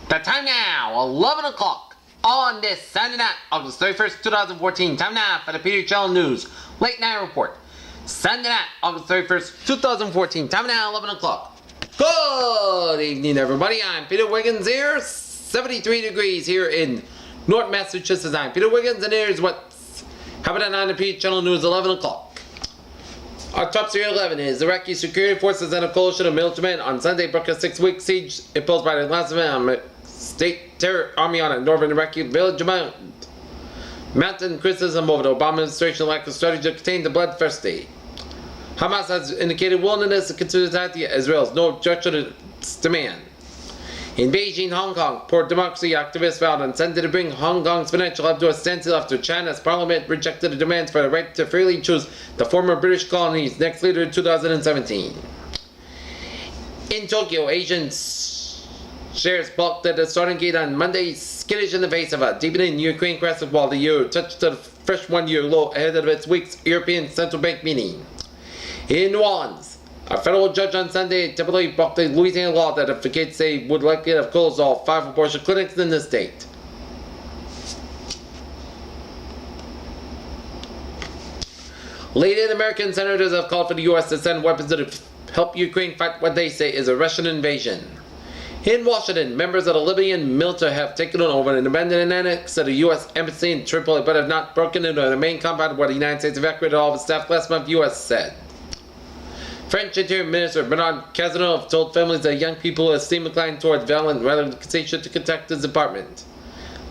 The time now, 11 o'clock on this Sunday night, August 31st, 2014. Time now for the Peter Channel News Late Night Report. Sunday night, August 31st, 2014. Time now, 11 o'clock. Good evening, everybody. I'm Peter Wiggins here. 73 degrees here in North Massachusetts. I'm Peter Wiggins, and here's what's happening on the Peter Channel News 11 o'clock. Our top story 11 is Iraqi security forces and a coalition of military men on Sunday broke a 6-week siege imposed by the Islamic State terror army on a northern Iraqi village mounting criticism over the Obama administration's lack of strategy to contain the bloodthirsty. Hamas has indicated willingness to consider attacking Israel's no objection to its demand. In Beijing, Hong Kong, pro-democracy activists vowed on Sunday to bring Hong Kong's financial hub to a standstill after China's parliament rejected the demands for the right to freely choose the former British colony's next leader in 2017. In Tokyo, Asian shares balked at the starting gate on Monday, skittish in the face of a deepening Ukraine crisis while the euro touched the fresh one-year low ahead of its week's European Central Bank meeting. In New Orleans, a federal judge on Sunday typically blocked the Louisiana law that advocates say would likely have closed all 5 abortion clinics in the state. Leading American senators have called for the U.S. to send weapons to help Ukraine fight what they say is a Russian invasion. In Washington, members of the Libyan military have taken over and abandoned an annex of the U.S. Embassy in Tripoli, but have not broken into the main compound where the United States evacuated all of its staff last month, U.S. said. French Interior Minister Bernard Cazeneuve told families that young people are seem inclined towards violent radicalization to contact his department.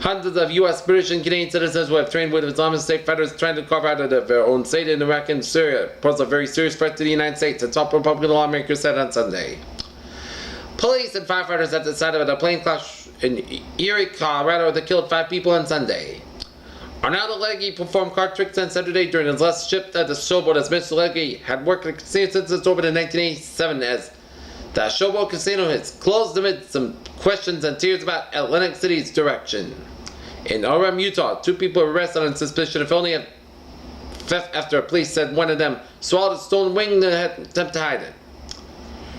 Hundreds of U.S., British, and Canadian citizens who have trained with Islamic State fighters trying to carve out of their own state in Iraq and Syria pose a very serious threat to the United States, a top Republican lawmaker said on Sunday. Police and firefighters at the site of a plane crash in Erie, Colorado that killed 5 people on Sunday. Arnaldo Legge performed card tricks on Saturday during his last shift at the showboat, as Mr. Legge had worked at the casino since its open in 1987, as the showboat casino has closed amid some questions and tears about Atlantic City's direction. In Orem, Utah, 2 people were arrested on suspicion of felony theft after police said one of them swallowed a stolen wing and had attempted to hide it.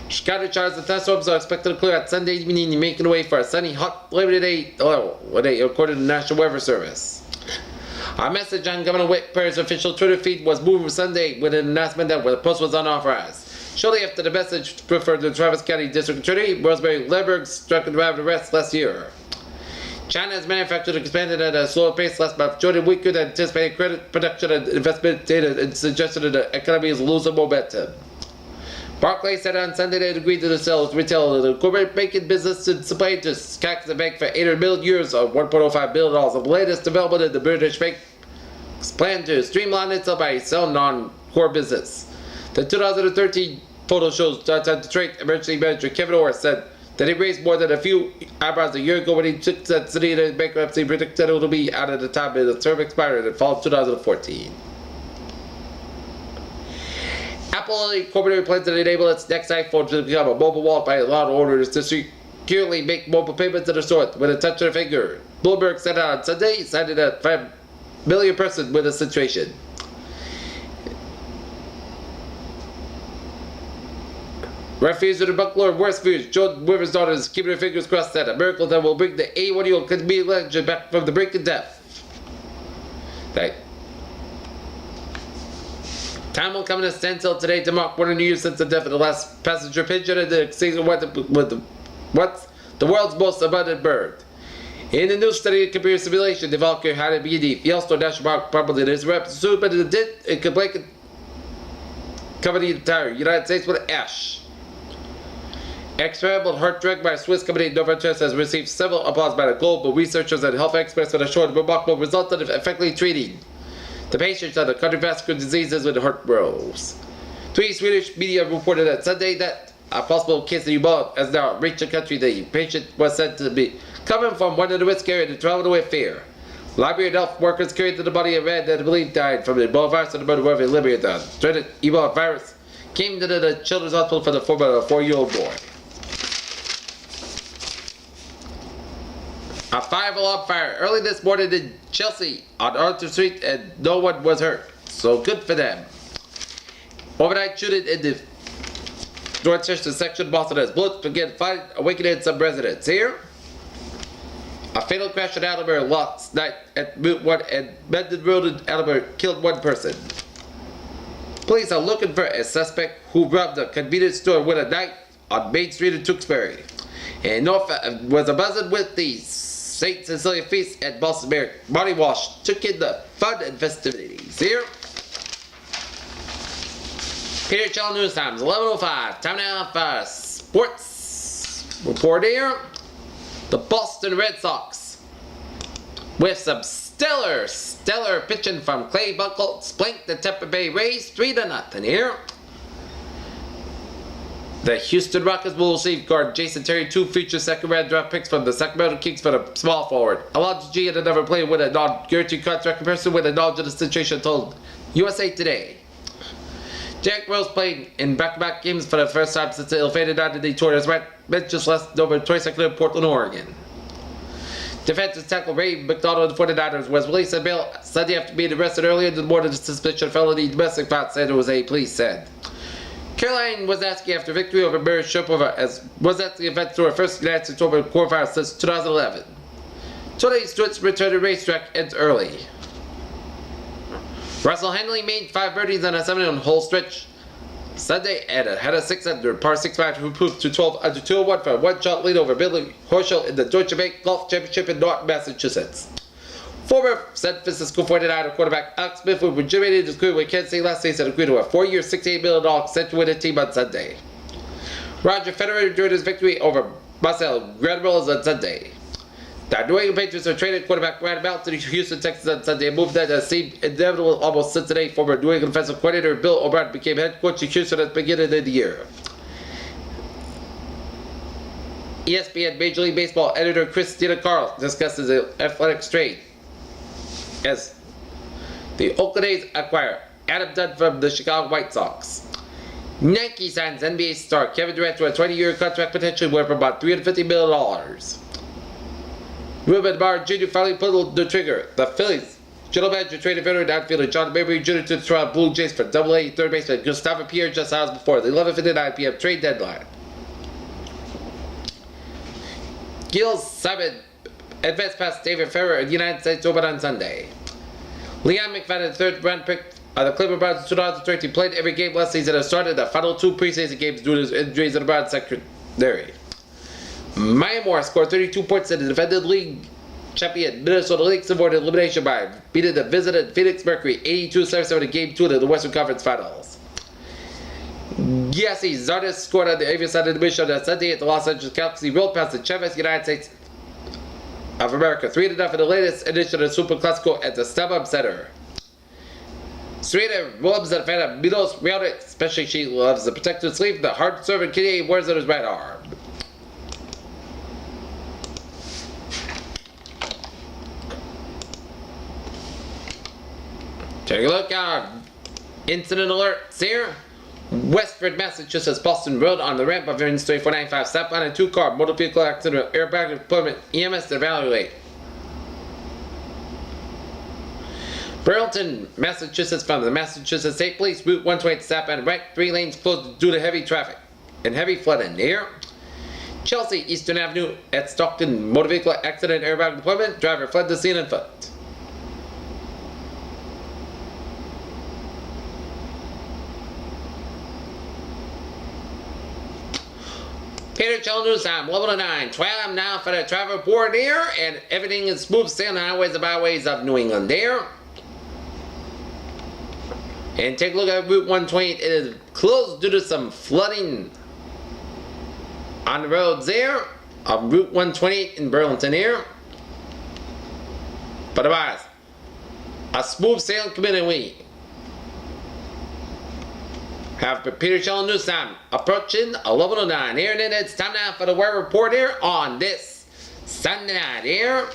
Chicago showers and thunderstorms are expected to clear out Sunday evening, making way for a sunny, hot Labor Day, according to the National Weather Service. Our message on Governor Whitmer's official Twitter feed was moved Sunday with an announcement that the post was unauthorized. Shortly after the message referred to Travis County District Attorney Rosemary Leberg struck and drive arrest last year. China's manufacturing expanded at a slower pace last month, joining weaker than anticipated credit production and investment data, and suggested that the economy is losing momentum. Barclays said on Sunday they had agreed to sell its retail and the corporate banking business and supply to Caxton Bank for 800 million euros or $1.05 billion. The latest development in the British bank's plan to streamline itself by selling non-core business. The 2013 photo shows Detroit emergency manager Kevin Orr said that he raised more than a few eyebrows a year ago when he took that city into bankruptcy, predicted it would be out at the time of the term expired in the fall of 2014. Apple Incorporated plans to enable its next iPhone to become a mobile wallet by allowing orders to securely make mobile payments in the store with a touch of a finger. Bloomberg said on Sunday, cited that 5 million persons with the situation. Refugees of the Buckler Worst Views, Joan Weaver's daughter is keeping her fingers crossed that a miracle that will bring the 81-year-old Canadian legend back from the brink of death. Time will come to a standstill today to mark 100 years since the death of the last passenger pigeon and the season what's the world's most abundant bird. In a new study of computer simulation, the Valkyrie had be the Yellowstone National Park probably is represented, but it could blanket cover the entire United States with ash. Experimental heart drug by Swiss company Novartis has received several applause by the global researchers and health experts that have shown remarkable results of effectively treating the patients of the cardiovascular diseases with heart rose. 3 Swedish media reported on Sunday that a possible case of Ebola has now reached the country. The patient was said to be coming from one of the risk areas and traveled away fear. Liberian health workers carried to the body of a man that believed died from the Ebola virus in the murder of Libya. The dreaded Ebola virus came to the children's hospital for the form of a 4-year-old boy. A 5-alarm fire early this morning in Chelsea on Arthur Street and no one was hurt. So good for them. Overnight shooting in the Dorchester section of Boston has bullets began awakening some residents. Here A fatal crash at Attleboro last night at Route 1 and Mendon Road in Attleboro killed one person. Police are looking for a suspect who robbed a convenience store with a knife on Main Street in Tewksbury. And Norfolk was buzzing with the St. Cecilia feast at Boston Bear. Marty Walsh took in the fun and festivities. Here, Peter Channel News Times, 11:05. Time now for sports report here. The Boston Red Sox, with some stellar pitching from Clay Buchholz, spanked the Tampa Bay Rays 3-0 here. The Houston Rockets will receive guard Jason Terry 2 future second-round draft picks from the Sacramento Kings for the small forward. Alonzo G and another player with a non-guaranteed contract person with a knowledge of the situation told USA Today. Jack Rose played in back-to-back games for the first time since the ill-fated night of the tour as bench just left over 22nd in Portland, Oregon. Defensive tackle Ray McDonald of the 49ers was released on bail Sunday after being arrested earlier in the morning of suspicion of felony domestic violence, San Jose police said. Caroline was asking after victory over Mary Shopova as was at the event to her first United States Open quarterfinal since 2011. Today's Stewart's return to racetrack ends early. Russell Henley made 5 birdies on a 7-hole stretch Sunday and had a 6-under par 6 match who proved to 12 under 201 for a one-shot lead over Billy Horschel in the Deutsche Bank Golf Championship in Norton, Massachusetts. Former San Francisco 49er quarterback Alex Smith was rejuvenated his career with Kansas City last season and agreed to a 4-year, $68 million extension with the team on Sunday. Roger Federer enjoyed his victory over Marcel Granollers on Sunday. The New England Patriots are traded quarterback Brad Mount to the Houston Texans on Sunday, a move that seemed inevitable almost since today. Former New England offensive coordinator Bill O'Brien became head coach of Houston at the beginning of the year. ESPN Major League Baseball editor Christina Carl discusses the athletics trade as the Oakland A's acquire Adam Dunn from the Chicago White Sox. Nike signs NBA star Kevin Durant to a 20-year contract potentially worth about $350 million. Ruben Barr Jr. finally pulled the trigger. The Phillies general manager traded veteran outfielder John Mayberry Jr. to the Toronto Blue Jays for AA third baseman Gustavo Pierre just hours before the 11:59 p.m. trade deadline. Gil Simon advanced past David Ferrer in the United States Open on Sunday. Leon McFadden, third round pick of the Cleveland Browns in 2013, played every game last season and started the final 2 preseason games due to his injuries in the Browns secondary. Maya Moore scored 32 points in the defended league champion Minnesota Lynx avoided elimination by beating the visited Phoenix Mercury 82-77 in Game 2 of the Western Conference Finals. Giassi Zardes scored on the Avian side of the mission on Sunday at the Los Angeles Galaxy, rolled past the Chavez United States of America 3-0 in the latest edition of the Super Classico at the StubHub Center. Serena Williams is a fan of Milos Raonic, especially she loves the protective sleeve the hard-serving Canadian he wears on his right arm. Take a look at incident alerts here. Westford, Massachusetts, Boston Road on the ramp of Interstate 495. Southbound and 2-car motor vehicle accident. Airbag deployment. EMS to evaluate. Burlington, Massachusetts, from the Massachusetts State Police Route 128 southbound right. 3 lanes closed due to heavy traffic and heavy flooding here. Chelsea, Eastern Avenue at Stockton, motor vehicle accident. Airbag deployment. Driver fled the scene on foot. Peter Channel News Time, 11:09. Time now for the travel report here, and everything is smooth sailing highways and byways of New England there. And take a look at Route 128. It is closed due to some flooding on the roads there of Route 128 in Burlington here. But otherwise, a smooth sailing community. Have Peter Channel News Time approaching 11:09 here, and then it's time now for the weather report here on this Sunday night here.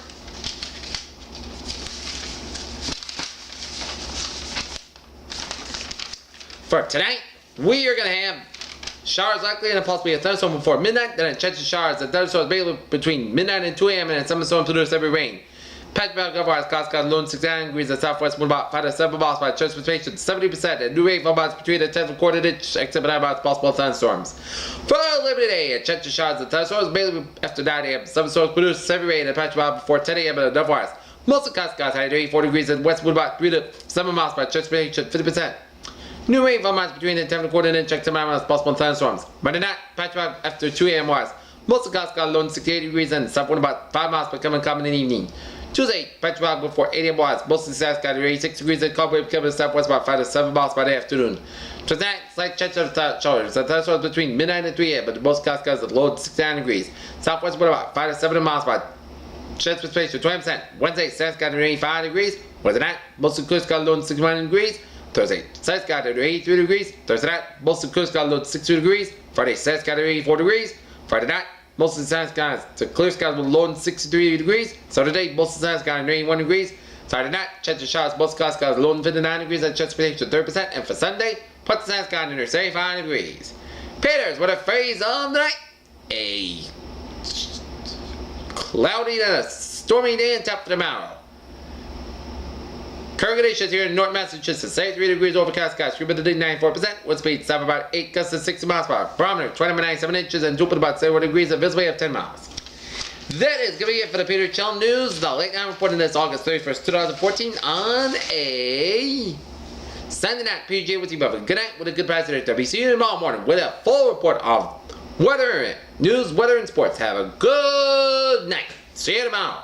For tonight, we are going to have showers likely and possibly a thunderstorm before midnight, then a chance of showers and thunderstorms available between midnight and 2 a.m. and some storms to notice every rain. Patchwork otherwise Costco loan 69 degrees at southwest wind about 5 to 7 miles by transportation 70% and new rainfall amounts between the 10th recorded inch except 9 miles possible thunderstorms. For Liberty Day at Chester Showers and thunderstorms mainly after 9 a.m. Some storms produce heavy rain at Patchwork before 10 a.m. and otherwise. Most of Costco's high 84 degrees and west wind about 3 to 7 miles by transportation 50%. New rainfall amounts between the 10th recorded inch except 9 miles possible thunderstorms. Monday night Patchwork after 2 a.m. wise. Most of Costco low 68 degrees and south wind about 5 miles becoming common in the evening. Tuesday, Patchwork before 8 a.m. wise. Mostly Saskatchewan 86 degrees and cobweb becoming southwest about 5 to 7 miles by the afternoon. Tonight, slight chance of showers. The thunderstorms between midnight and 3 a.m. but most Costco's at low 69 degrees. Southwest wind about 5 to 7 miles by chance for space to 20%. Wednesday, Saskatchewan 85 degrees. Wednesday night, mostly Costco low 61 degrees. Thursday, Saskatchewan 83 degrees. Thursday night, mostly Costco low 62 degrees. Friday, Saskatchewan 84 degrees. Friday night, mostly sunny skies to clear skies with low 63 degrees. Saturday, mostly sunny skies 81 degrees. Saturday night, chance of showers, most skies low 59 degrees and chance for 30%. And for Sunday, put the sunny skies under 75 degrees. Peters, what a phrase of the night. A cloudy and a stormy day and top of tomorrow. Current conditions here in North Massachusetts, 73 degrees overcast skies, humidity 94%, wind speed 7 about 8 gusts to 60 miles per hour, barometer 20 by 97 inches, and drooping about 71 degrees, a visibility of 10 miles. That is going to be it for the Peter Chell News. The late night reporting this August 31st, 2014 on a Sunday night. PJ with you, have a good night with a good price today. We see you tomorrow morning with a full report of weather, news, weather, and sports. Have a good night. See you tomorrow.